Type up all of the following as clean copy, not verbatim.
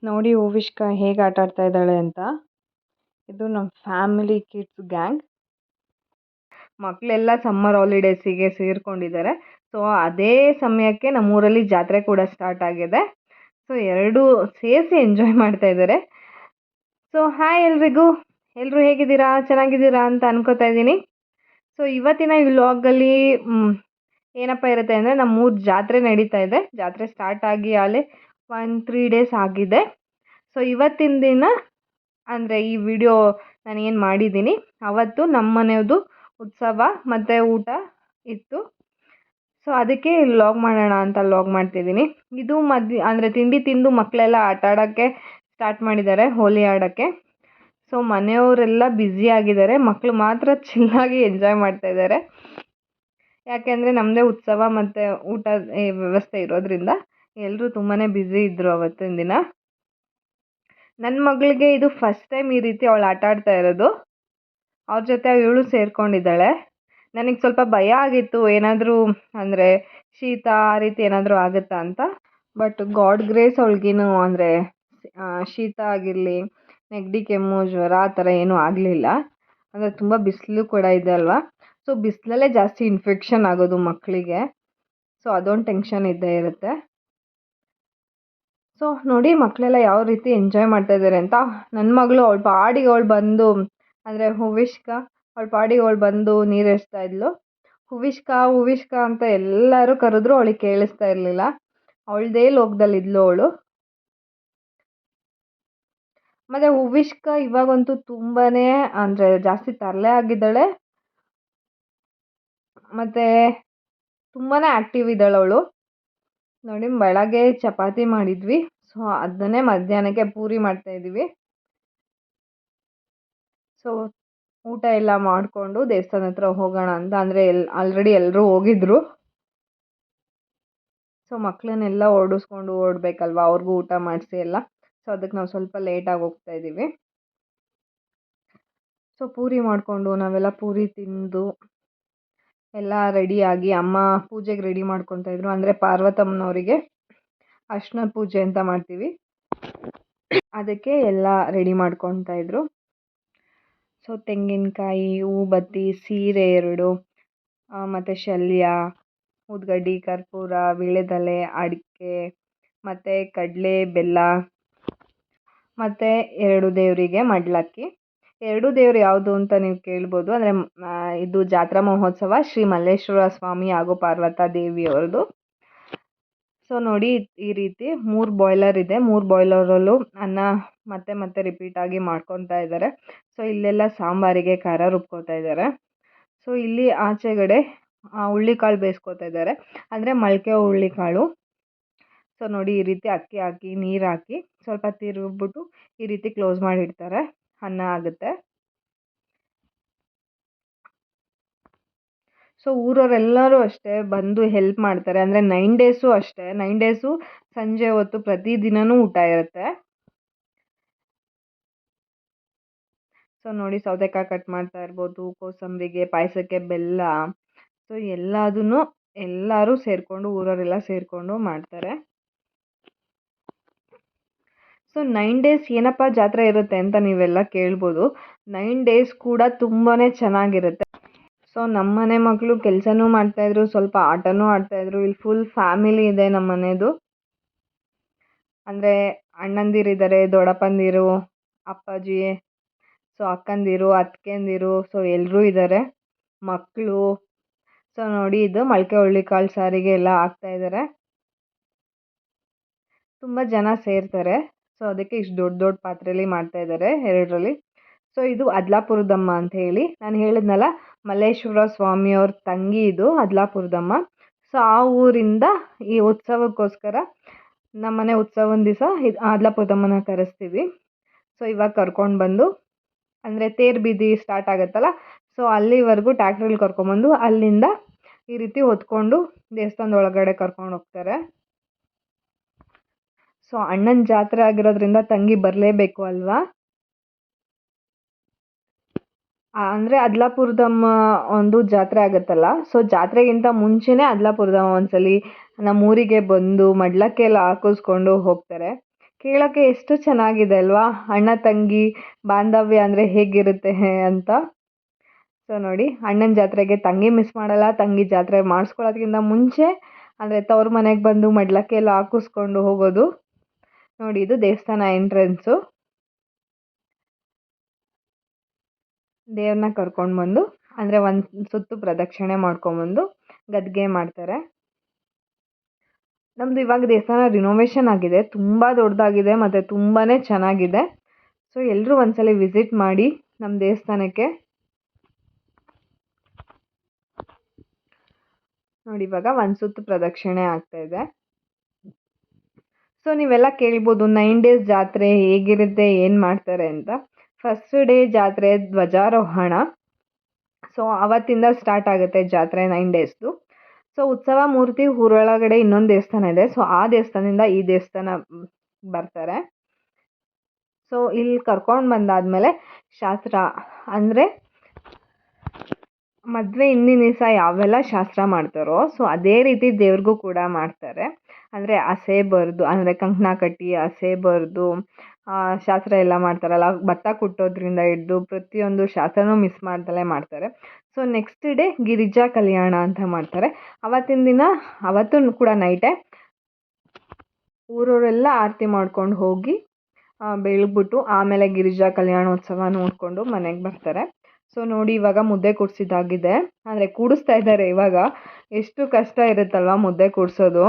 ನೋಡಿ ಹೂವಿಷ್ಕ ಹೇಗೆ ಆಟ ಆಡ್ತಾ ಇದ್ದಾಳೆ ಅಂತ. ಇದು ನಮ್ಮ ಫ್ಯಾಮಿಲಿ ಕಿಡ್ಸ್ ಗ್ಯಾಂಗ್. ಮಕ್ಕಳೆಲ್ಲ ಸಮ್ಮರ್ ಹಾಲಿಡೇಸಿಗೆ ಸೇರ್ಕೊಂಡಿದ್ದಾರೆ. ಸೊ ಅದೇ ಸಮಯಕ್ಕೆ ನಮ್ಮೂರಲ್ಲಿ ಜಾತ್ರೆ ಕೂಡ ಸ್ಟಾರ್ಟ್ ಆಗಿದೆ. ಸೊ ಎರಡೂ ಸೇರಿಸಿ ಎಂಜಾಯ್ ಮಾಡ್ತಾ ಇದ್ದಾರೆ. ಸೊ ಹಾಯ್ ಎಲ್ರಿಗೂ, ಎಲ್ಲರೂ ಹೇಗಿದ್ದೀರಾ, ಚೆನ್ನಾಗಿದ್ದೀರಾ ಅಂತ ಅನ್ಕೋತಾ ಇದ್ದೀನಿ. ಸೊ ಇವತ್ತಿನ ಈ ವ್ಲಾಗಲ್ಲಿ ಏನಪ್ಪ ಇರುತ್ತೆ ಅಂದರೆ, ನಮ್ಮೂರು ಜಾತ್ರೆ ನಡೀತಾ ಇದೆ. ಜಾತ್ರೆ ಸ್ಟಾರ್ಟ್ ಆಗಿ ಆಗಲೇ 3 days ಆಗಿದೆ. ಸೊ ಇವತ್ತಿನ ದಿನ ಅಂದರೆ ಈ ವಿಡಿಯೋ ನಾನು ಏನು ಮಾಡಿದ್ದೀನಿ ಅವತ್ತು ನಮ್ಮ ಮನೆಯದು ಉತ್ಸವ ಮತ್ತು ಊಟ ಇತ್ತು. ಸೊ ಅದಕ್ಕೆ ಲಾಗ್ ಮಾಡೋಣ ಅಂತ ಲಾಗ್ ಮಾಡ್ತಿದ್ದೀನಿ. ಇದು ಅಂದರೆ ತಿಂಡಿ ತಿಂದು ಮಕ್ಕಳೆಲ್ಲ ಆಟ ಆಡೋಕ್ಕೆ ಸ್ಟಾರ್ಟ್ ಮಾಡಿದ್ದಾರೆ, ಹೋಲಿ ಆಡೋಕ್ಕೆ. ಸೊ ಮನೆಯವರೆಲ್ಲ ಬ್ಯುಸಿ ಆಗಿದ್ದಾರೆ, ಮಕ್ಕಳು ಮಾತ್ರ ಚಿಲ್ಲಾಗಿ ಎಂಜಾಯ್ ಮಾಡ್ತಾ ಇದ್ದಾರೆ. ಯಾಕೆಂದರೆ ನಮ್ಮದೇ ಉತ್ಸವ ಮತ್ತು ಊಟ ವ್ಯವಸ್ಥೆ ಇರೋದ್ರಿಂದ ಎಲ್ಲರೂ ತುಂಬಾ ಬ್ಯುಸಿ ಇದ್ದರು ಅವತ್ತಿನ ದಿನ. ನನ್ನ ಮಗಳಿಗೆ ಇದು ಫಸ್ಟ್ ಟೈಮ್ ಈ ರೀತಿ ಅವಳು ಆಟ ಆಡ್ತಾ ಇರೋದು. ಅವ್ರ ಜೊತೆ ಇವಳು ಸೇರ್ಕೊಂಡಿದ್ದಾಳೆ. ನನಗೆ ಸ್ವಲ್ಪ ಭಯ ಆಗಿತ್ತು, ಏನಾದರೂ ಅಂದರೆ ಶೀತ ಆ ರೀತಿ ಏನಾದರೂ ಆಗುತ್ತಾ ಅಂತ. ಬಟ್ ಗಾಡ್ ಗ್ರೇಸ್ ಅವಳಿಗೇನು ಅಂದರೆ ಶೀತ ಆಗಿರಲಿ, ನೆಗಡಿ, ಕೆಮ್ಮು, ಜ್ವರ ಆ ಥರ ಏನೂ ಆಗಲಿಲ್ಲ. ಅಂದರೆ ತುಂಬ ಬಿಸಿಲು ಕೂಡ ಇದೆ ಅಲ್ವಾ. ಸೊ ಬಿಸಿಲಲ್ಲೇ ಜಾಸ್ತಿ ಇನ್ಫೆಕ್ಷನ್ ಆಗೋದು ಮಕ್ಕಳಿಗೆ. ಸೊ ಅದೊಂದು ಟೆನ್ಷನ್ ಇದ್ದೇ ಇರುತ್ತೆ. ಸೊ ನೋಡಿ ಮಕ್ಕಳೆಲ್ಲ ಯಾವ ರೀತಿ ಎಂಜಾಯ್ ಮಾಡ್ತಾ ಇದ್ದಾರೆ ಅಂತ. ನನ್ನ ಮಗಳು ಅವಳ ಪಾಡಿಗೆ ಅವಳು ಬಂದು ಅಂದರೆ ಹೂವಿಷ್ಕ ಅವಳ ಪಾಡಿಗೆ ಅವಳು ಬಂದು ನೀರು ಎರಿಸ್ತಾ ಇದ್ಲು. ಹೂವಿಷ್ಕ ಹೂವಿಷ್ಕ ಅಂತ ಎಲ್ಲರೂ ಕರೆದ್ರು ಅವಳಿಗೆ ಕೇಳಿಸ್ತಾ ಇರಲಿಲ್ಲ. ಅವಳದೇ ಲೋಕದಲ್ಲಿದ್ಲು ಅವಳು. ಮತ್ತು ಹೂವಿಷ್ಕ ಇವಾಗಂತೂ ತುಂಬಾ ಅಂದರೆ ಜಾಸ್ತಿ ತರಲೆ ಆಗಿದ್ದಾಳೆ ಮತ್ತು ತುಂಬಾ ಆ್ಯಕ್ಟಿವ್ ಇದ್ದಾಳೆ ಅವಳು. ನೋಡಿ ಬೆಳಗ್ಗೆ ಚಪಾತಿ ಮಾಡಿದ್ವಿ. ಸೊ ಅದನ್ನೇ ಮಧ್ಯಾಹ್ನಕ್ಕೆ ಪೂರಿ ಮಾಡ್ತಾಯಿದ್ದೀವಿ. ಸೊ ಊಟ ಎಲ್ಲ ಮಾಡಿಕೊಂಡು ದೇವಸ್ಥಾನ ಹತ್ರ ಹೋಗೋಣ ಅಂತ, ಅಂದರೆ ಆಲ್ರೆಡಿ ಎಲ್ಲರೂ ಹೋಗಿದ್ರು. ಸೊ ಮಕ್ಕಳನ್ನೆಲ್ಲ ಓಡಿಸ್ಕೊಂಡು ಓಡಬೇಕಲ್ವ, ಅವ್ರಿಗೂ ಊಟ ಮಾಡಿಸಿ ಎಲ್ಲ. ಸೊ ಅದಕ್ಕೆ ನಾವು ಸ್ವಲ್ಪ ಲೇಟಾಗಿ ಹೋಗ್ತಾ ಇದ್ದೀವಿ. ಸೊ ಪೂರಿ ಮಾಡಿಕೊಂಡು ನಾವೆಲ್ಲ ಪೂರಿ ತಿಂದು ಎಲ್ಲ ರೆಡಿಯಾಗಿ ಅಮ್ಮ ಪೂಜೆಗೆ ರೆಡಿ ಮಾಡ್ಕೊತಾಯಿದ್ರು. ಅಂದರೆ ಪಾರ್ವತಮ್ಮನವರಿಗೆ ಅರ್ಶಿನ ಪೂಜೆ ಅಂತ ಮಾಡ್ತೀವಿ, ಅದಕ್ಕೆ ಎಲ್ಲ ರೆಡಿ ಮಾಡ್ಕೊತಾಯಿದ್ರು. ಸೊ ತೆಂಗಿನಕಾಯಿ, ಹೂಬತ್ತಿ, ಸೀರೆ 2 ಮತ್ತು ಶಲ್ಯ, ಊದ್ಗಡ್ಡಿ, ಕರ್ಪೂರ, ವೀಳ್ಯದೆಲೆ, ಅಡಿಕೆ ಮತ್ತು ಕಡಲೆ, ಬೆಲ್ಲ ಮತ್ತು 2 ದೇವರಿಗೆ ಮಡ್ಲಕ್ಕಿ. 2 ದೇವರು ಯಾವುದು ಅಂತ ನೀವು ಕೇಳ್ಬೋದು. ಅಂದರೆ ಇದು ಜಾತ್ರಾ ಮಹೋತ್ಸವ ಶ್ರೀ ಮಲ್ಲೇಶ್ವರ ಸ್ವಾಮಿ ಹಾಗೂ ಪಾರ್ವತಾ ದೇವಿಯವ್ರದ್ದು. ಸೊ ನೋಡಿ ಈ ರೀತಿ 3 ಬಾಯ್ಲರ್ ಇದೆ. 3 ಬಾಯ್ಲರಲ್ಲೂ ಅನ್ನ ಮತ್ತೆ ಮತ್ತೆ ರಿಪೀಟಾಗಿ ಮಾಡ್ಕೊತಾ ಇದ್ದಾರೆ. ಸೊ ಇಲ್ಲೆಲ್ಲ ಸಾಂಬಾರಿಗೆ ಖಾರ ರುಬ್ಕೋತಾ ಇದ್ದಾರೆ. ಸೊ ಇಲ್ಲಿ ಆಚೆಗಡೆ ಹುಳ್ಳಿಕಾಳು ಬೇಯಿಸ್ಕೊತಾ ಇದ್ದಾರೆ, ಅಂದರೆ ಮೊಳಕೆ ಹುಳ್ಳಿಕಾಳು. ಸೊ ನೋಡಿ ಈ ರೀತಿ ಅಕ್ಕಿ ಹಾಕಿ ನೀರು ಹಾಕಿ ಸ್ವಲ್ಪ ತಿರುಗ್ಬಿಟ್ಟು ಈ ರೀತಿ ಕ್ಲೋಸ್ ಮಾಡಿಡ್ತಾರೆ, ಅನ್ನ ಆಗುತ್ತೆ. ಸೊ ಊರವರೆಲ್ಲರೂ ಅಷ್ಟೇ ಬಂದು ಹೆಲ್ಪ್ ಮಾಡ್ತಾರೆ. ಅಂದರೆ 9 days ಅಷ್ಟೇ, 9 days ಸಂಜೆ ಹೊತ್ತು ಪ್ರತಿದಿನವೂ ಊಟ ಇರುತ್ತೆ. ಸೊ ನೋಡಿ ಸೌತೆಕಾಯಿ ಕಟ್ ಮಾಡ್ತಾ ಇರ್ಬೋದು, ಕೋಸಂಬರಿಗೆ, ಪಾಯಸಕ್ಕೆ ಬೆಲ್ಲ. ಸೊ ಎಲ್ಲರೂ ಸೇರಿಕೊಂಡು ಊರವರೆಲ್ಲ ಸೇರಿಕೊಂಡು ಮಾಡ್ತಾರೆ. ಸೊ 9 days ಏನಪ್ಪ ಜಾತ್ರೆ ಇರುತ್ತೆ ಅಂತ ನೀವೆಲ್ಲ ಕೇಳ್ಬೋದು. 9 days ಕೂಡ ತುಂಬಾ ಚೆನ್ನಾಗಿರುತ್ತೆ. ಸೊ ನಮ್ಮ ಮನೆ ಮಕ್ಕಳು ಕೆಲಸನೂ ಮಾಡ್ತಾಯಿದ್ರು, ಸ್ವಲ್ಪ ಆಟನೂ ಆಡ್ತಾಯಿದ್ರು. ಇಲ್ಲಿ ಫುಲ್ ಫ್ಯಾಮಿಲಿ ಇದೆ ನಮ್ಮ ಮನೆಯದು. ಅಂದರೆ ಅಣ್ಣಂದಿರಿದ್ದಾರೆ, ದೊಡ್ಡಪ್ಪಂದಿರು, ಅಪ್ಪಾಜಿ, ಸೊ ಅಕ್ಕಂದಿರು, ಅತ್ತಿಗೆಂದಿರು, ಸೊ ಎಲ್ಲರೂ ಇದ್ದಾರೆ, ಮಕ್ಕಳು. ಸೊ ನೋಡಿ ಇದು ಮೊಳಕೆ ಹುಳ್ಳಿಕಾಳು ಸಾರಿಗೆ ಎಲ್ಲ ಹಾಕ್ತಾಯಿದ್ದಾರೆ. ತುಂಬ ಜನ ಸೇರ್ತಾರೆ. ಸೊ ಅದಕ್ಕೆ ಇಷ್ಟು ದೊಡ್ಡ ದೊಡ್ಡ ಪಾತ್ರೆಯಲ್ಲಿ ಮಾಡ್ತಾಯಿದ್ದಾರೆ, 2ರಲ್ಲಿ. ಸೊ ಇದು ಅದ್ಲಾಪುರದಮ್ಮ ಅಂತ ಹೇಳಿ ನಾನು ಹೇಳಿದ್ನಲ್ಲ, ಮಲ್ಲೇಶ್ವರ ಸ್ವಾಮಿಯವ್ರ ತಂಗಿ ಇದು ಅದ್ಲಾಪುರದಮ್ಮ. ಸೊ ಆ ಊರಿಂದ ಈ ಉತ್ಸವಕ್ಕೋಸ್ಕರ ನಮ್ಮನೆ ಉತ್ಸವದ ದಿವಸ ಅದ್ಲಾಪುರದಮ್ಮನ ಕರೆಸ್ತೀವಿ. ಸೊ ಇವಾಗ ಕರ್ಕೊಂಡು ಬಂದು, ಅಂದರೆ ತೇರು ಬೀದಿ ಸ್ಟಾರ್ಟ್ ಆಗುತ್ತಲ್ಲ, ಸೊ ಅಲ್ಲಿವರೆಗೂ ಟ್ಯಾಕ್ಟ್ರಲ್ಲಿ ಕರ್ಕೊಂಬಂದು ಅಲ್ಲಿಂದ ಈ ರೀತಿ ಹೊತ್ಕೊಂಡು ದೇವಸ್ಥಾನದ ಒಳಗಡೆ ಕರ್ಕೊಂಡು ಹೋಗ್ತಾರೆ. ಸೊ ಅಣ್ಣನ ಜಾತ್ರೆ ಆಗಿರೋದ್ರಿಂದ ತಂಗಿ ಬರಲೇಬೇಕು ಅಲ್ವಾ. ಅಂದರೆ ಅದ್ಲಾಪುರದಮ್ಮ ಒಂದು ಜಾತ್ರೆ ಆಗುತ್ತಲ್ಲ, ಸೊ ಜಾತ್ರೆಗಿಂತ ಮುಂಚೆನೇ ಅದ್ಲಾಪುರದಮ್ಮ ಒಂದ್ಸಲಿ ನಮ್ಮೂರಿಗೆ ಬಂದು ಮಡ್ಲಕ್ಕೆಲ್ಲ ಹಾಕಿಸ್ಕೊಂಡು ಹೋಗ್ತಾರೆ. ಕೇಳೋಕ್ಕೆ ಎಷ್ಟು ಚೆನ್ನಾಗಿದೆ ಅಲ್ವಾ, ಅಣ್ಣ ತಂಗಿ ಬಾಂಧವ್ಯ ಅಂದರೆ ಹೇಗಿರುತ್ತೆ ಅಂತ. ಸೊ ನೋಡಿ, ಅಣ್ಣನ ಜಾತ್ರೆಗೆ ತಂಗಿ ಮಿಸ್ ಮಾಡಲ್ಲ. ತಂಗಿ ಜಾತ್ರೆ ಮಾಡಿಸ್ಕೊಳ್ಳೋದ್ಕಿಂತ ಮುಂಚೆ ಅಂದರೆ ತವ್ರ ಮನೆಗೆ ಬಂದು ಮಡ್ಲಕ್ಕೆ ಎಲ್ಲ ಹಾಕಿಸ್ಕೊಂಡು ಹೋಗೋದು. ನೋಡಿ, ಇದು ದೇವಸ್ಥಾನ ಎಂಟ್ರೆನ್ಸು. ದೇವ್ರನ್ನ ಕರ್ಕೊಂಡು ಬಂದು ಅಂದರೆ ಒಂದು ಸುತ್ತು ಪ್ರದಕ್ಷಿಣೆ ಮಾಡ್ಕೊಂಬಂದು ಗದ್ಗೆ ಮಾಡ್ತಾರೆ. ನಮ್ಮದು ಇವಾಗ ದೇವಸ್ಥಾನ ರಿನೋವೇಷನ್ ಆಗಿದೆ, ತುಂಬ ದೊಡ್ಡದಾಗಿದೆ ಮತ್ತು ತುಂಬಾ ಚೆನ್ನಾಗಿದೆ. ಸೊ ಎಲ್ಲರೂ ಒಂದ್ಸಲ ವಿಸಿಟ್ ಮಾಡಿ ನಮ್ಮ ದೇವಸ್ಥಾನಕ್ಕೆ. ನೋಡಿ, ಇವಾಗ ಒಂದು ಸುತ್ತು ಪ್ರದಕ್ಷಿಣೆ ಆಗ್ತಾಯಿದೆ. ಸೊ ನೀವೆಲ್ಲ ಕೇಳ್ಬೋದು 9 ಡೇಸ್ ಜಾತ್ರೆ ಹೇಗಿರುತ್ತೆ, ಏನು ಮಾಡ್ತಾರೆ ಅಂತ. ಫಸ್ಟ್ ಡೇ ಜಾತ್ರೆ ಧ್ವಜಾರೋಹಣ. ಸೊ ಅವತ್ತಿಂದ ಸ್ಟಾರ್ಟ್ ಆಗುತ್ತೆ ಜಾತ್ರೆ 9 ಡೇಸ್ದು. ಸೊ ಉತ್ಸವ ಮೂರ್ತಿ ಊರೊಳಗಡೆ ಇನ್ನೊಂದು ದೇವಸ್ಥಾನ ಇದೆ. ಸೊ ಆ ದೇವಸ್ಥಾನದಿಂದ ಈ ದೇವಸ್ಥಾನ ಬರ್ತಾರೆ. ಸೊ ಇಲ್ಲಿ ಕರ್ಕೊಂಡು ಬಂದಾದಮೇಲೆ ಶಾಸ್ತ್ರ ಅಂದರೆ ಮದುವೆ ಹಿಂದಿನ ದಿವಸ ಯಾವೆಲ್ಲ ಶಾಸ್ತ್ರ ಮಾಡ್ತಾರೋ ಸೊ ಅದೇ ರೀತಿ ದೇವ್ರಿಗೂ ಕೂಡ ಮಾಡ್ತಾರೆ. ಅಂದರೆ ಹಸೆ ಬರೆದು ಅಂದರೆ ಕಂಕಣ ಕಟ್ಟಿ ಹಸೆ ಬರೆದು ಶಾಸ್ತ್ರ ಎಲ್ಲ ಮಾಡ್ತಾರಲ್ಲ, ಭತ್ತ ಕುಟ್ಟೋದ್ರಿಂದ ಹಿಡ್ದು ಪ್ರತಿಯೊಂದು ಶಾಸ್ತ್ರನೂ ಮಿಸ್ ಮಾಡ್ದಲೇ ಮಾಡ್ತಾರೆ. ಸೊ ನೆಕ್ಸ್ಟ್ ಡೇ ಗಿರಿಜಾ ಕಲ್ಯಾಣ ಅಂತ ಮಾಡ್ತಾರೆ. ಅವತ್ತಿನ ದಿನ ಅವತ್ತೂ ಕೂಡ ನೈಟೇ ಊರವರೆಲ್ಲ ಆರತಿ ಮಾಡ್ಕೊಂಡು ಹೋಗಿ ಬೆಳಗ್ಬಿಟ್ಟು ಆಮೇಲೆ ಗಿರಿಜಾ ಕಲ್ಯಾಣೋತ್ಸವ ನೋಡಿಕೊಂಡು ಮನೆಗೆ ಬರ್ತಾರೆ. ಸೊ ನೋಡಿ, ಇವಾಗ ಮುದ್ದೆ ಕೂಡಿಸಿದ್ದಾಗಿದೆ, ಅಂದರೆ ಕೂಡಿಸ್ತಾ ಇದ್ದಾರೆ ಇವಾಗ. ಎಷ್ಟು ಕಷ್ಟ ಇರುತ್ತಲ್ವ ಮುದ್ದೆ ಕೂಡಿಸೋದು.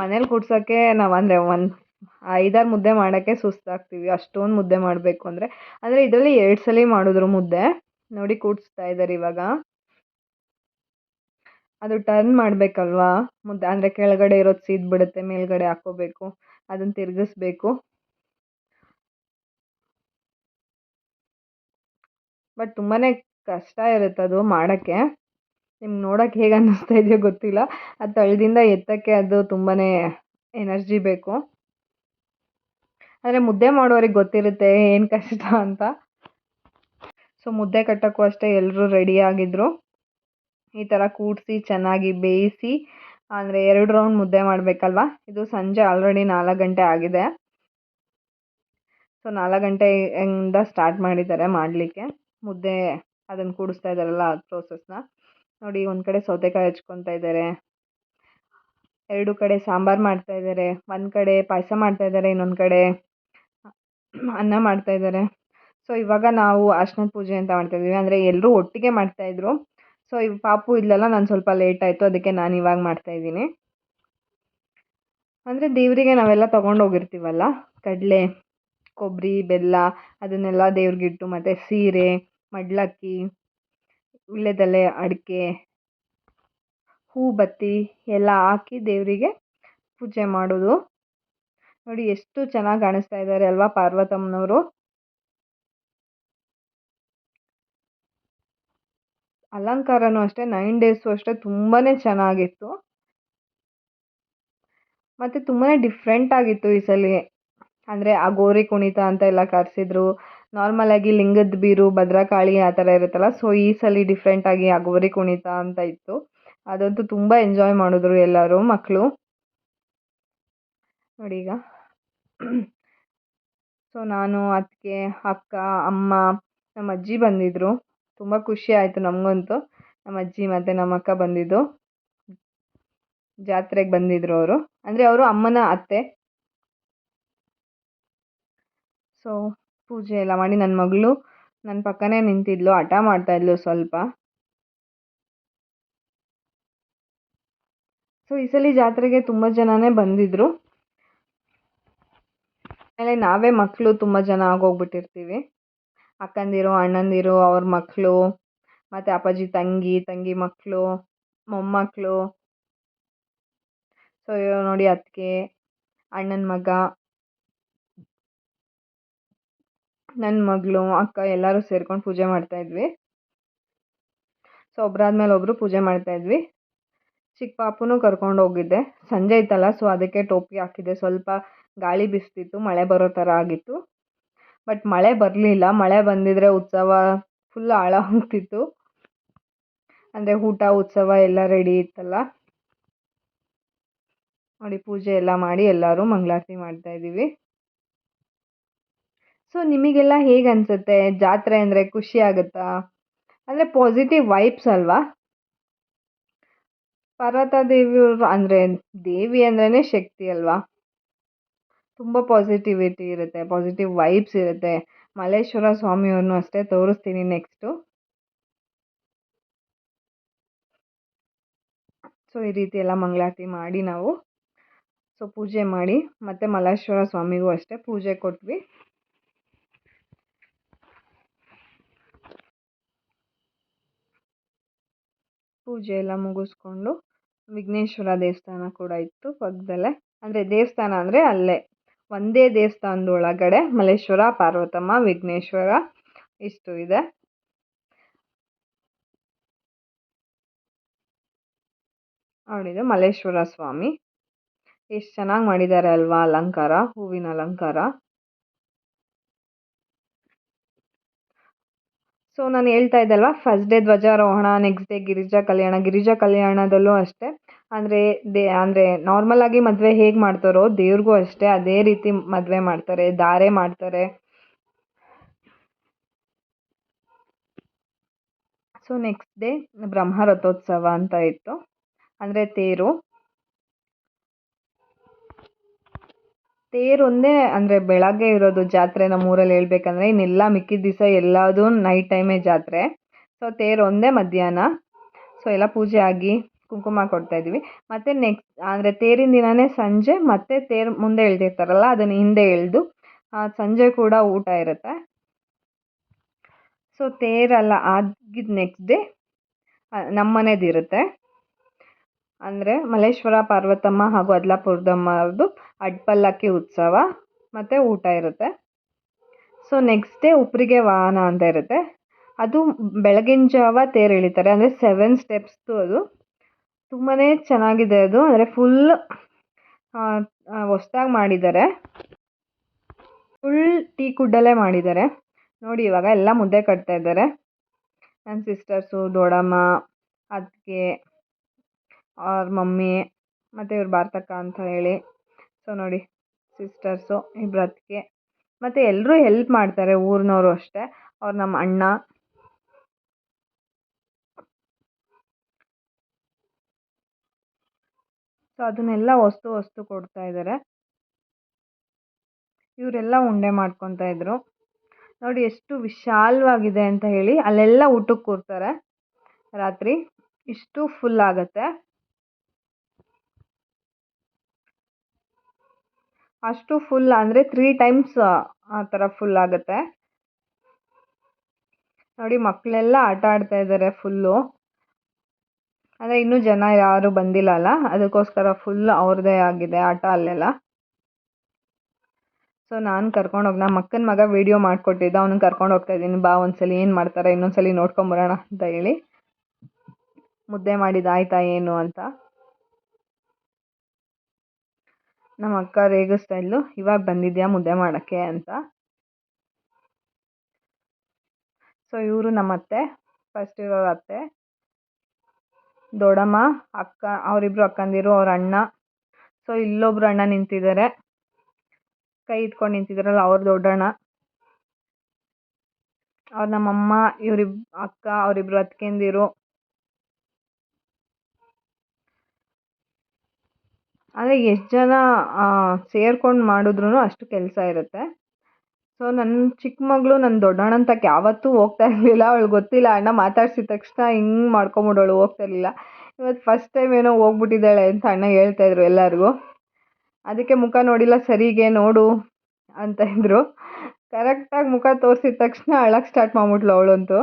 ಮನೇಲಿ ಕೂಡ್ಸೋಕ್ಕೆ ನಾವು ಅಂದರೆ 5-6 ಮುದ್ದೆ ಮಾಡೋಕ್ಕೆ ಸುಸ್ತಾಗ್ತೀವಿ, ಅಷ್ಟೊಂದು ಮುದ್ದೆ ಮಾಡಬೇಕು ಅಂದರೆ. ಅಂದರೆ ಇದರಲ್ಲಿ 2 ಸಲ ಮಾಡಿದ್ರು ಮುದ್ದೆ. ನೋಡಿ, ಕೂಡಿಸ್ತಾ ಇದ್ದಾರೆ ಇವಾಗ. ಅದು ಟರ್ನ್ ಮಾಡಬೇಕಲ್ವಾ ಮುದ್ದೆ, ಅಂದರೆ ಕೆಳಗಡೆ ಇರೋದು ಸೀದ್ಬಿಡುತ್ತೆ, ಮೇಲ್ಗಡೆ ಹಾಕ್ಕೋಬೇಕು, ಅದನ್ನು ತಿರುಗಿಸ್ಬೇಕು. ಬಟ್ ತುಂಬಾ ಕಷ್ಟ ಇರುತ್ತೆ ಅದು ಮಾಡೋಕ್ಕೆ. ನಿಮ್ಗೆ ನೋಡೋಕ್ಕೆ ಹೇಗೆ ಅನ್ನಿಸ್ತಾ ಇದೆಯೋ ಗೊತ್ತಿಲ್ಲ, ಅದು ತಳದಿಂದ ಎತ್ತಕ್ಕೆ ಅದು ತುಂಬಾ ಎನರ್ಜಿ ಬೇಕು. ಅಂದರೆ ಮುದ್ದೆ ಮಾಡೋರಿಗೆ ಗೊತ್ತಿರುತ್ತೆ ಏನು ಕಷ್ಟ ಅಂತ. ಸೊ ಮುದ್ದೆ ಕಟ್ಟೋಕ್ಕೂ ಅಷ್ಟೇ ಎಲ್ಲರೂ ರೆಡಿಯಾಗಿದ್ದರು. ಈ ಥರ ಕೂಡಿಸಿ ಚೆನ್ನಾಗಿ ಬೇಯಿಸಿ, ಅಂದರೆ 2 ರೌಂಡ್ ಮುದ್ದೆ ಮಾಡಬೇಕಲ್ವ. ಇದು ಸಂಜೆ ಆಲ್ರೆಡಿ 4 ಗಂಟೆ ಆಗಿದೆ. ಸೊ 4 ಗಂಟೆಯಿಂದ ಸ್ಟಾರ್ಟ್ ಮಾಡಿದ್ದಾರೆ ಮಾಡಲಿಕ್ಕೆ ಮುದ್ದೆ. ಅದನ್ನು ಕೂಡಿಸ್ತಾ ಇದ್ದಾರಲ್ಲ ಅದು ಪ್ರೋಸೆಸ್ನ ನೋಡಿ. ಒಂದು ಕಡೆ ಸೌತೆಕಾಯಿ ಹೆಚ್ಕೊತಾ ಇದ್ದಾರೆ, 2 ಕಡೆ ಸಾಂಬಾರು ಮಾಡ್ತಾಯಿದ್ದಾರೆ, ಒಂದು ಕಡೆ ಪಾಯಸ ಮಾಡ್ತಾಯಿದ್ದಾರೆ, ಇನ್ನೊಂದು ಕಡೆ ಅನ್ನ ಮಾಡ್ತಾಯಿದ್ದಾರೆ. ಸೊ ಇವಾಗ ನಾವು ಅರ್ಶಿನದ ಪೂಜೆ ಅಂತ ಮಾಡ್ತಾಯಿದ್ದೀವಿ, ಅಂದರೆ ಎಲ್ಲರೂ ಒಟ್ಟಿಗೆ ಮಾಡ್ತಾಯಿದ್ರು. ಸೊ ಈ ಪಾಪು ಇಲ್ಲಲ್ಲ, ನಾನು ಸ್ವಲ್ಪ ಲೇಟ್ ಆಯಿತು, ಅದಕ್ಕೆ ನಾನು ಇವಾಗ ಮಾಡ್ತಾಯಿದ್ದೀನಿ. ಅಂದರೆ ದೇವರಿಗೆ ನಾವೆಲ್ಲ ತೊಗೊಂಡೋಗಿರ್ತೀವಲ್ಲ, ಕಡಲೆ, ಕೊಬ್ಬರಿ, ಬೆಲ್ಲ, ಅದನ್ನೆಲ್ಲ ದೇವ್ರಿಗಿಟ್ಟು, ಮತ್ತು ಸೀರೆ, ಮಡ್ಲಕ್ಕಿ, ವೀಳ್ಯದೆಲೆ, ಅಡಿಕೆ, ಹೂ ಬತ್ತಿ ಎಲ್ಲ ಹಾಕಿ ದೇವರಿಗೆ ಪೂಜೆ ಮಾಡೋದು. ನೋಡಿ ಎಷ್ಟು ಚೆನ್ನಾಗಿ ಕಾಣಿಸ್ತಾ ಇದ್ದಾರೆ ಅಲ್ವಾ ಪಾರ್ವತಮ್ಮನವರು. ಅಲಂಕಾರನೂ ಅಷ್ಟೇ 9 ಡೇಸು ಅಷ್ಟೇ ತುಂಬಾ ಚೆನ್ನಾಗಿತ್ತು, ಮತ್ತು ತುಂಬಾ ಡಿಫ್ರೆಂಟ್ ಆಗಿತ್ತು ಈ ಸಲ. ಅಂದರೆ ಆ ಗೋರಿ ಕುಣಿತ ಅಂತ ಎಲ್ಲ ಕರೆಸಿದ್ರು. ನಾರ್ಮಲಾಗಿ ಲಿಂಗದ ಬೀರು, ಭದ್ರಕಾಳಿ ಆ ಥರ ಇರುತ್ತಲ್ಲ. ಸೊ ಈ ಸಲ ಡಿಫ್ರೆಂಟಾಗಿ ಆ ಗೋರಿ ಕುಣಿತ ಅಂತ ಇತ್ತು. ಅದಂತೂ ತುಂಬ ಎಂಜಾಯ್ ಮಾಡಿದ್ರು ಎಲ್ಲರೂ ಮಕ್ಕಳು. ನೋಡಿ ಈಗ ಸೊ ನಾನು, ಅತ್ತಿಗೆ, ಅಕ್ಕ, ಅಮ್ಮ, ನಮ್ಮ ಅಜ್ಜಿ ಬಂದಿದ್ದರು. ತುಂಬ ಖುಷಿ ಆಯಿತು ನಮಗಂತೂ. ನಮ್ಮ ಅಜ್ಜಿ ಮತ್ತು ನಮ್ಮ ಅಕ್ಕ ಬಂದಿದ್ದು, ಜಾತ್ರೆಗೆ ಬಂದಿದ್ದರು ಅವರು. ಅಂದರೆ ಅವರು ಅಮ್ಮನ ಅತ್ತೆ. ಸೊ ಪೂಜೆ ಎಲ್ಲ ಮಾಡಿ ನನ್ನ ಮಗಳು ನನ್ನ ಪಕ್ಕನೇ ನಿಂತಿದ್ಲು, ಹಠ ಮಾಡ್ತಾಯಿದ್ಲು ಸ್ವಲ್ಪ. ಸೊ ಈ ಸಲ ಜಾತ್ರೆಗೆ ತುಂಬ ಜನನೇ ಬಂದಿದ್ದರು. ಆಮೇಲೆ ನಾವೇ ಮಕ್ಕಳು ತುಂಬ ಜನ ಆಗೋಗ್ಬಿಟ್ಟಿರ್ತೀವಿ. ಅಕ್ಕಂದಿರು, ಅಣ್ಣಂದಿರು, ಅವ್ರ ಮಕ್ಕಳು, ಮತ್ತು ಅಪ್ಪಾಜಿ ತಂಗಿ ಮಕ್ಕಳು, ಮೊಮ್ಮಕ್ಕಳು. ಸೊ ನೋಡಿ, ಅತ್ತಿಗೆ, ಅಣ್ಣನ ಮಗ, ನನ್ನ ಮಗಳು, ಅಕ್ಕ ಎಲ್ಲರೂ ಸೇರ್ಕೊಂಡು ಪೂಜೆ ಮಾಡ್ತಾಯಿದ್ವಿ. ಸೊ ಒಬ್ಬರಾದ್ಮೇಲೆ ಒಬ್ಬರು ಪೂಜೆ ಮಾಡ್ತಾಯಿದ್ವಿ. ಚಿಕ್ಕ ಪಾಪುನೂ ಕರ್ಕೊಂಡು ಹೋಗಿದ್ದೆ. ಸಂಜೆ ಇತ್ತಲ್ಲ, ಸೊ ಅದಕ್ಕೆ ಟೋಪಿ ಹಾಕಿದ್ದೆ. ಸ್ವಲ್ಪ ಗಾಳಿ ಬೀಸ್ತಿತ್ತು, ಮಳೆ ಬರೋ ಥರ ಆಗಿತ್ತು. ಬಟ್ ಮಳೆ ಬರಲಿಲ್ಲ. ಮಳೆ ಬಂದಿದ್ರೆ ಉತ್ಸವ ಫುಲ್ ಹಾಳಾಗೋಗ್ತಿತ್ತು. ಅಂದರೆ ಊಟ ಉತ್ಸವ ಎಲ್ಲ ರೆಡಿ ಇತ್ತಲ್ಲ. ನೋಡಿ, ಪೂಜೆ ಎಲ್ಲ ಮಾಡಿ ಎಲ್ಲರೂ ಮಂಗಳಾರತಿ ಮಾಡ್ತಾಯಿದ್ದೀವಿ. ಸೊ ನಿಮಗೆಲ್ಲ ಹೇಗೆ ಅನಿಸುತ್ತೆ? ಜಾತ್ರೆ ಅಂದರೆ ಖುಷಿ ಆಗುತ್ತಾ? ಅಂದರೆ ಪಾಸಿಟಿವ್ ವೈಬ್ಸ್ ಅಲ್ವಾ? ಪಾರ್ವತ ದೇವಿಯವರು ಅಂದರೆ ದೇವಿ ಅಂದ್ರೇ ಶಕ್ತಿ ಅಲ್ವಾ? ತುಂಬ ಪಾಸಿಟಿವಿಟಿ ಇರುತ್ತೆ, ಪಾಸಿಟಿವ್ ವೈಬ್ಸ್ ಇರುತ್ತೆ. ಮಲ್ಲೇಶ್ವರ ಸ್ವಾಮಿಯವ್ರನ್ನೂ ಅಷ್ಟೇ ತೋರಿಸ್ತೀನಿ ನೆಕ್ಸ್ಟು. ಸೊ ಈ ರೀತಿ ಎಲ್ಲ ಮಂಗಳಾರತಿ ಮಾಡಿ ನಾವು ಪೂಜೆ ಮಾಡಿ ಮತ್ತು ಮಲ್ಲೇಶ್ವರ ಸ್ವಾಮಿಗೂ ಅಷ್ಟೇ ಪೂಜೆ ಕೊಟ್ವಿ. ಪೂಜೆ ಎಲ್ಲ ಮುಗಿಸ್ಕೊಂಡು ವಿಘ್ನೇಶ್ವರ ದೇವಸ್ಥಾನ ಕೂಡ ಇತ್ತು ಪಕ್ಕದಲ್ಲೇ. ಅಂದರೆ ದೇವಸ್ಥಾನ ಅಂದರೆ ಅಲ್ಲೇ ಒಂದೇ ದೇವಸ್ಥಾನದೊಳಗಡೆ ಮಲ್ಲೇಶ್ವರ, ಪಾರ್ವತಮ್ಮ, ವಿಘ್ನೇಶ್ವರ ಇಷ್ಟು ಇದೆ. ನೋಡಿದ್ದು ಮಲ್ಲೇಶ್ವರ ಸ್ವಾಮಿ ಎಷ್ಟು ಚೆನ್ನಾಗಿ ಮಾಡಿದ್ದಾರೆ ಅಲ್ವಾ ಅಲಂಕಾರ, ಹೂವಿನ ಅಲಂಕಾರ. ಸೊ ನಾನು ಹೇಳ್ತಾ ಇದ್ದಲ್ವಾ, ಫಸ್ಟ್ ಡೇ ಧ್ವಜಾರೋಹಣ, ನೆಕ್ಸ್ಟ್ ಡೇ ಗಿರಿಜಾ ಕಲ್ಯಾಣ. ಗಿರಿಜಾ ಕಲ್ಯಾಣದಲ್ಲೂ ಅಷ್ಟೇ ಅಂದರೆ ನಾರ್ಮಲ್ ಆಗಿ ಮದುವೆ ಹೇಗೆ ಮಾಡ್ತಾರೋ ದೇವ್ರಿಗೂ ಅಷ್ಟೇ ಅದೇ ರೀತಿ ಮದುವೆ ಮಾಡ್ತಾರೆ, ಧಾರೆ ಮಾಡ್ತಾರೆ. ಸೊ ನೆಕ್ಸ್ಟ್ ಡೇ ಬ್ರಹ್ಮ ರಥೋತ್ಸವ ಅಂತ ಇತ್ತು, ಅಂದರೆ ತೇರು ಒಂದೇ ಅಂದರೆ ಬೆಳಗ್ಗೆ ಇರೋದು ಜಾತ್ರೆ ನಮ್ಮೂರಲ್ಲಿ ಹೇಳ್ಬೇಕಂದ್ರೆ. ಇನ್ನೆಲ್ಲ ಮಿಕ್ಕಿದ ದಿವಸ ಎಲ್ಲದೂ ನೈಟ್ ಟೈಮೇ ಜಾತ್ರೆ. ಸೊ ತೇರು ಒಂದೇ ಮಧ್ಯಾಹ್ನ. ಸೊ ಎಲ್ಲ ಪೂಜೆ ಆಗಿ ಕುಂಕುಮ ಕೊಡ್ತಾಯಿದ್ವಿ. ಮತ್ತು ನೆಕ್ಸ್ಟ್ ಅಂದರೆ ತೇರಿನ ದಿನವೇ ಸಂಜೆ ಮತ್ತೆ ತೇರು ಮುಂದೆ ಎಳ್ದಿರ್ತಾರಲ್ಲ ಅದನ್ನು ಹಿಂದೆ ಎಳೆದು ಸಂಜೆ ಕೂಡ ಊಟ ಇರುತ್ತೆ. ಸೊ ತೇರೆಲ್ಲ ಆಗಿದ ನೆಕ್ಸ್ಟ್ ಡೇ ನಮ್ಮ ಮನೆದಿರುತ್ತೆ. ಅಂದರೆ ಮಲ್ಲೇಶ್ವರ, ಪಾರ್ವತಮ್ಮ ಹಾಗೂ ಅದ್ಲಾಪುರದಮ್ಮವ್ರದ್ದು ಅಡ್ಪಲ್ಲಕ್ಕಿ ಉತ್ಸವ ಮತ್ತು ಊಟ ಇರುತ್ತೆ. ಸೊ ನೆಕ್ಸ್ಟ್ ಡೇ ಉಪ್ಪರಿಗೆ ವಾಹನ ಅಂತ ಇರುತ್ತೆ. ಅದು ಬೆಳಗಿನ ಜಾವ ತೇರು ಎಳಿತಾರೆ, ಅಂದರೆ 7 ಸ್ಟೆಪ್ಸ್ದು. ಅದು ತುಂಬಾ ಚೆನ್ನಾಗಿದೆ. ಅದು ಅಂದರೆ ಫುಲ್ ಹೊಸ್ದಾಗಿ ಮಾಡಿದ್ದಾರೆ, ಫುಲ್ ಟೀ ಕುಡ್ಡಲ್ಲೇ ಮಾಡಿದ್ದಾರೆ. ನೋಡಿ ಇವಾಗ ಎಲ್ಲ ಮುದ್ದೆ ಕಟ್ತಾ ಇದ್ದಾರೆ. ನನ್ನ ಸಿಸ್ಟರ್ಸು, ದೊಡ್ಡಮ್ಮ, ಅತ್ತಿಗೆ, ಅವ್ರ ಮಮ್ಮಿ ಮತ್ತು ಇವ್ರು ಭಾರತಕ್ಕ ಅಂತ ಹೇಳಿ. ಸೊ ನೋಡಿ ಸಿಸ್ಟರ್ಸು, ಇಬ್ಬರು ಅತ್ತಿಗೆ ಮತ್ತು ಎಲ್ಲರೂ ಹೆಲ್ಪ್ ಮಾಡ್ತಾರೆ, ಊರಿನವರು ಅಷ್ಟೇ. ಅವ್ರು ನಮ್ಮ ಅಣ್ಣ. ಸೊ ಅದನ್ನೆಲ್ಲ ವಸ್ತು ಕೊಡ್ತಾ ಇದ್ದಾರೆ. ಇವರೆಲ್ಲ ಉಂಡೆ ಮಾಡ್ಕೊತಾ ಇದ್ರು. ನೋಡಿ ಎಷ್ಟು ವಿಶಾಲವಾಗಿದೆ ಅಂತ ಹೇಳಿ. ಅಲ್ಲೆಲ್ಲ ಊಟಕ್ಕೆ ಕೂರ್ತಾರೆ ರಾತ್ರಿ. ಇಷ್ಟು ಫುಲ್ ಆಗುತ್ತೆ, ಅಷ್ಟು ಫುಲ್ ಅಂದರೆ 3 ಟೈಮ್ಸ್ ಆ ಥರ ಫುಲ್ ಆಗುತ್ತೆ. ನೋಡಿ ಮಕ್ಕಳೆಲ್ಲ ಆಟ ಆಡ್ತಾ ಇದ್ದಾರೆ ಫುಲ್ಲು. ಅಂದರೆ ಇನ್ನೂ ಜನ ಯಾರು ಬಂದಿಲ್ಲ ಅಲ್ಲ, ಅದಕ್ಕೋಸ್ಕರ ಫುಲ್ ಅವ್ರದ್ದೇ ಆಗಿದೆ ಆಟ ಅಲ್ಲೆಲ್ಲ. ಸೊ ನಾನು ಕರ್ಕೊಂಡೋಗಿ ನಮ್ಮ ಅಕ್ಕನ ಮಗ ವೀಡಿಯೋ ಮಾಡಿಕೊಟ್ಟಿದ್ದ, ಅವನಿಗೆ ಕರ್ಕೊಂಡು ಹೋಗ್ತಾ ಇದ್ದೀನಿ, ಬಾ ಒಂದ್ಸಲಿ ಏನು ಮಾಡ್ತಾರೆ ಇನ್ನೊಂದ್ಸಲಿ ನೋಡ್ಕೊಂಬರೋಣ ಅಂತ ಹೇಳಿ. ಮುದ್ದೆ ಮಾಡಿದ್ದಾಯ್ತಾ ಏನು ಅಂತ ನಮ್ಮ ಅಕ್ಕ ರೇಗಿಸ್ತಾ ಇದ್ಲು, ಇವಾಗ ಬಂದಿದ್ಯಾ ಮುದ್ದೆ ಮಾಡೋಕ್ಕೆ ಅಂತ. ಸೊ ಇವರು ನಮ್ಮ ಅತ್ತೆ, ಫಸ್ಟ್ ಇರೋರು ಅತ್ತೆ, ದೊಡ್ಡಮ್ಮ, ಅಕ್ಕ, ಅವರಿಬ್ರು ಅಕ್ಕಂದಿರು, ಅವ್ರ ಅಣ್ಣ. ಸೊ ಇಲ್ಲೊಬ್ರು ಅಣ್ಣ ನಿಂತಿದ್ದಾರೆ, ಕೈ ಇಟ್ಕೊಂಡು ನಿಂತಿದ್ದಾರಲ್ಲ ಅವ್ರ ದೊಡ್ಡಣ್ಣ. ಅವ್ರು ನಮ್ಮಮ್ಮ, ಅಕ್ಕ, ಅವರಿಬ್ರು ಅತ್ತಿಗೆಂದಿರು. ಅಂದರೆ ಎಷ್ಟು ಜನ ಸೇರ್ಕೊಂಡು ಮಾಡಿದ್ರು ಅಷ್ಟು ಕೆಲಸ ಇರುತ್ತೆ. ಸೊ ನನ್ನ ಚಿಕ್ಕ ಮಗಳು ನನ್ನ ದೊಡ್ಡಣ್ಣನ ತಕ್ಕ ಯಾವತ್ತೂ ಹೋಗ್ತಾ ಇರಲಿಲ್ಲ. ಅವಳಿಗೆ ಗೊತ್ತಿಲ್ಲ, ಅಣ್ಣ ಮಾತಾಡ್ಸಿದ ತಕ್ಷಣ ಹಿಂಗೆ ಮಾಡ್ಕೊಂಬಿಡೋಳು, ಹೋಗ್ತಾ ಇರಲಿಲ್ಲ. ಇವತ್ತು ಫಸ್ಟ್ ಟೈಮ್ ಏನೋ ಹೋಗ್ಬಿಟ್ಟಿದ್ದಾಳೆ ಅಂತ ಅಣ್ಣ ಹೇಳ್ತಾಯಿದ್ರು ಎಲ್ಲರಿಗೂ. ಅದಕ್ಕೆ ಮುಖ ನೋಡಿಲ್ಲ, ಸರಿಗೆ ನೋಡು ಅಂತ ಇದ್ರು. ಕರೆಕ್ಟಾಗಿ ಮುಖ ತೋರಿಸಿದ ತಕ್ಷಣ ಅಳಕ್ಕೆ ಸ್ಟಾರ್ಟ್ ಮಾಡ್ಬಿಟ್ಲು ಅವಳಂತೂ.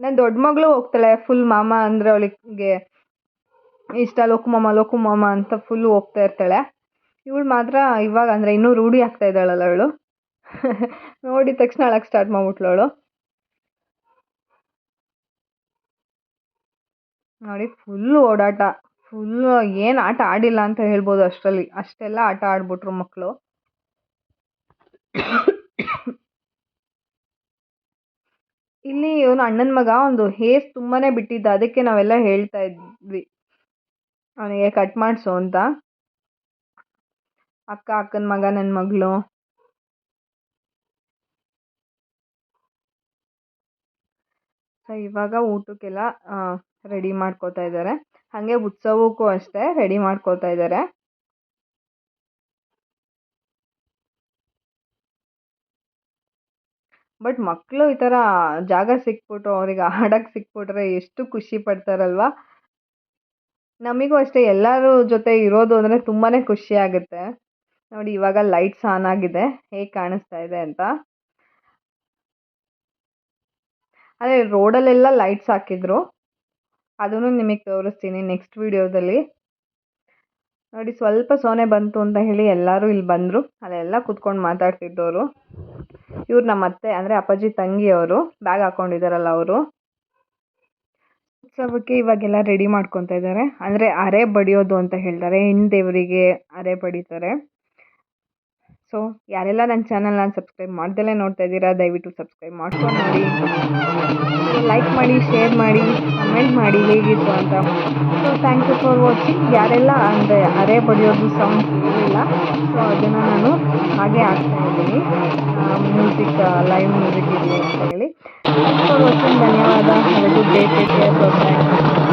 ನನ್ನ ದೊಡ್ಡ ಮಗಳು ಹೋಗ್ತಾಳೆ ಫುಲ್, ಮಾಮ ಅಂದರೆ ಅವಳಿಗೆ ಇಷ್ಟ, ಲೋಕು ಮಾಮ ಅಂತ ಫುಲ್ಲು ಹೋಗ್ತಾ ಇರ್ತಾಳೆ. ಇವಳು ಮಾತ್ರ ಇವಾಗ ಅಂದರೆ ಇನ್ನೂ ರೂಢಿ ಆಗ್ತಾ ಇದ್ದಾಳಲ್ಲ ಅವಳು, ನೋಡಿದ ತಕ್ಷಣ ಅಳಕ್ಕೆ ಸ್ಟಾರ್ಟ್ ಮಾಡ್ಬಿಟ್ಲು ಅವಳು. ನೋಡಿ ಫುಲ್ಲು ಓಡಾಟ, ಫುಲ್ಲು ಏನು ಆಟ ಆಡಿಲ್ಲ ಅಂತ ಹೇಳ್ಬೋದು ಅಷ್ಟರಲ್ಲಿ, ಅಷ್ಟೆಲ್ಲ ಆಟ ಆಡ್ಬಿಟ್ರು ಮಕ್ಕಳು. ಇಲ್ಲಿ ಇವನು ಅಣ್ಣನ ಮಗ ಒಂದು ಹೇರ್ಸ್ ತುಂಬಾ ಬಿಟ್ಟಿದ್ದ, ಅದಕ್ಕೆ ನಾವೆಲ್ಲ ಹೇಳ್ತಾ ಇದ್ವಿ ಅವನಿಗೆ ಕಟ್ ಮಾಡಿಸು ಅಂತ. ಅಕ್ಕನ ಮಗ, ನನ್ನ ಮಗಳು ಸೊ ಇವಾಗ ಊಟಕ್ಕೆಲ್ಲ ರೆಡಿ ಮಾಡ್ಕೋತಾ ಇದ್ದಾರೆ. ಹಾಗೆ ಉತ್ಸವಕ್ಕೂ ಅಷ್ಟೇ ರೆಡಿ ಮಾಡ್ಕೋತಾ ಇದ್ದಾರೆ. ಬಟ್ ಮಕ್ಕಳು ಈ ಥರ ಜಾಗ ಸಿಕ್ಬಿಟ್ಟು ಅವ್ರಿಗೆ ಆಡಕ್ಕೆ ಸಿಕ್ಬಿಟ್ರೆ ಎಷ್ಟು ಖುಷಿ ಪಡ್ತಾರಲ್ವಾ. ನಮಗೂ ಅಷ್ಟೇ ಎಲ್ಲರ ಜೊತೆ ಇರೋದು ಅಂದರೆ ತುಂಬಾ ಖುಷಿ ಆಗುತ್ತೆ. ನೋಡಿ ಇವಾಗ ಲೈಟ್ಸ್ ಆನ್ ಆಗಿದೆ, ಹೇಗೆ ಕಾಣಿಸ್ತಾ ಇದೆ ಅಂತ. ಅದೇ ರೋಡಲ್ಲೆಲ್ಲ ಲೈಟ್ಸ್ ಹಾಕಿದ್ರು, ಅದನ್ನು ನಿಮಗೆ ತೋರಿಸ್ತೀನಿ ನೆಕ್ಸ್ಟ್ ವಿಡಿಯೋದಲ್ಲಿ. ನೋಡಿ ಸ್ವಲ್ಪ ಸೋನೆ ಬಂತು ಅಂತ ಹೇಳಿ ಎಲ್ಲರೂ ಇಲ್ಲಿ ಬಂದರು. ಅಲ್ಲೆಲ್ಲ ಕೂತ್ಕೊಂಡು ಮಾತಾಡ್ತಿದ್ದವರು ಇವ್ರು ನಮ್ಮ ಅತ್ತೆ, ಅಂದರೆ ಅಪ್ಪಾಜಿ ತಂಗಿಯವರು, ಬ್ಯಾಗ್ ಹಾಕ್ಕೊಂಡಿದ್ದಾರಲ್ಲ ಅವರು. ಉತ್ಸವಕ್ಕೆ ಇವಾಗೆಲ್ಲ ರೆಡಿ ಮಾಡ್ಕೊತಾ ಇದ್ದಾರೆ. ಅಂದರೆ ಅರೆ ಬಡಿಯೋದು ಅಂತ ಹೇಳ್ತಾರೆ, ಹೆಣ್ಣು ದೇವರಿಗೆ ಅರೆ ಬಡಿತಾರೆ. ಸೊ ಯಾರೆಲ್ಲ ನನ್ನ ಚಾನಲ್ನ ಸಬ್ಸ್ಕ್ರೈಬ್ ಮಾಡ್ದಲೇ ನೋಡ್ತಾ ಇದ್ದೀರಾ, ದಯವಿಟ್ಟು ಸಬ್ಸ್ಕ್ರೈಬ್ ಮಾಡ್ಕೊಂಡು ನೋಡಿ, ಲೈಕ್ ಮಾಡಿ, ಶೇರ್ ಮಾಡಿ, ಕಮೆಂಟ್ ಮಾಡಿ ಹೇಗಿತ್ತು ಅಂತ. So thank you for watching. ಯಾರೆಲ್ಲ ಅಂದರೆ ಅರೆ ಬಡಿಯೋದು ಸೌಂಡ್ ಕೇಳಿಲ್ಲ, ಸೊ ಅದನ್ನು ನಾನು ಹಾಗೆ ಹಾಕ್ತಾ ಇದ್ದೀನಿ, ಮ್ಯೂಸಿಕ್ ಲೈವ್ ಮ್ಯೂಸಿಕ್ ಇರಲಿ ಅಂತ ಹೇಳಿ. Thanks for watching. ಧನ್ಯವಾದ. Have a good day. Take care. Bye.